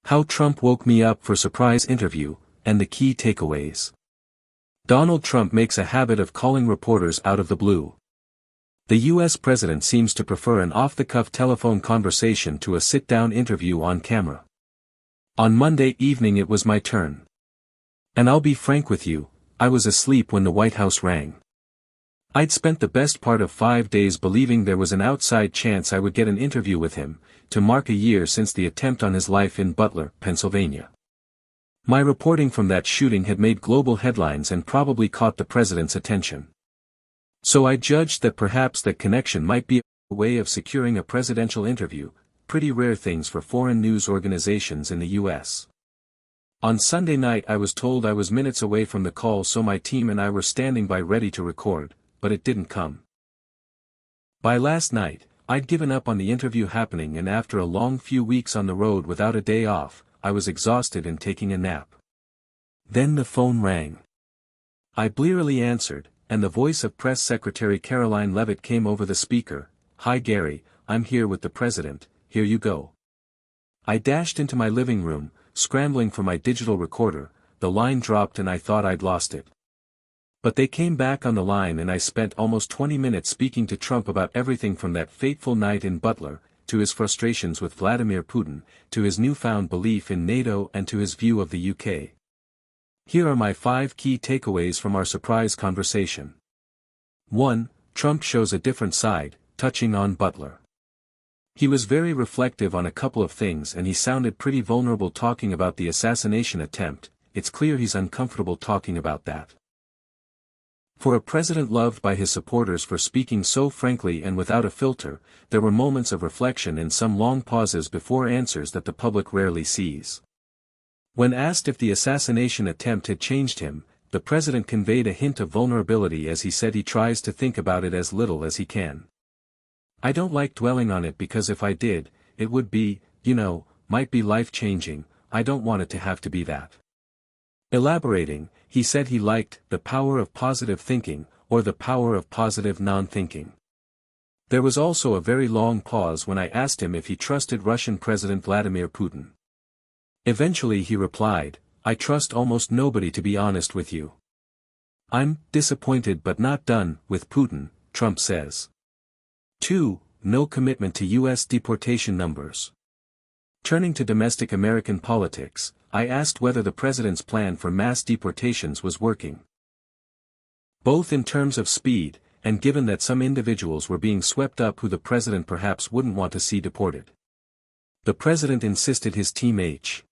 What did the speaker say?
How Trump woke me up for surprise interview, and the key takeaways. Donald Trump makes a habit of calling reporters out of the blue. The U.S. president seems to prefer an off-the-cuff telephone conversation to a sit-down interview on camera. On Monday evening it was my turn. And I'll be frank with you, I was asleep when the White House rang. I'd spent the best part of 5 days believing there was an outside chance I would get an interview with him, to mark a year since the attempt on his life in Butler, Pennsylvania. My reporting from that shooting had made global headlines and probably caught the president's attention. So I judged that perhaps that connection might be a way of securing a presidential interview, pretty rare things for foreign news organizations in the U.S. On Sunday night I was told I was minutes away from the call, so my team and I were standing by ready to record, but it didn't come. By last night, I'd given up on the interview happening, and after a long few weeks on the road without a day off, I was exhausted and taking a nap. Then the phone rang. I blearily answered, and the voice of Press Secretary Caroline Leavitt came over the speaker. "Hi Gary, I'm here with the president, here you go." I dashed into my living room, scrambling for my digital recorder. The line dropped and I thought I'd lost it. But they came back on the line and I spent almost 20 minutes speaking to Trump about everything from that fateful night in Butler, to his frustrations with Vladimir Putin, to his newfound belief in NATO and to his view of the UK. Here are my 5 key takeaways from our surprise conversation. 1. Trump shows a different side, touching on Butler. He was very reflective on a couple of things and he sounded pretty vulnerable talking about the assassination attempt. It's clear he's uncomfortable talking about that. For a president loved by his supporters for speaking so frankly and without a filter, there were moments of reflection and some long pauses before answers that the public rarely sees. When asked if the assassination attempt had changed him, the president conveyed a hint of vulnerability as he said he tries to think about it as little as he can. "I don't like dwelling on it because if I did, it would be, might be life-changing. I don't want it to have to be that." Elaborating, he said he liked the power of positive thinking, or the power of positive non-thinking. There was also a very long pause when I asked him if he trusted Russian President Vladimir Putin. Eventually he replied, "I trust almost nobody, to be honest with you." "I'm disappointed but not done with Putin," Trump says. 2. No commitment to U.S. deportation numbers. Turning to domestic American politics, I asked whether the president's plan for mass deportations was working. Both in terms of speed, and given that some individuals were being swept up who the president perhaps wouldn't want to see deported. The president insisted his team H.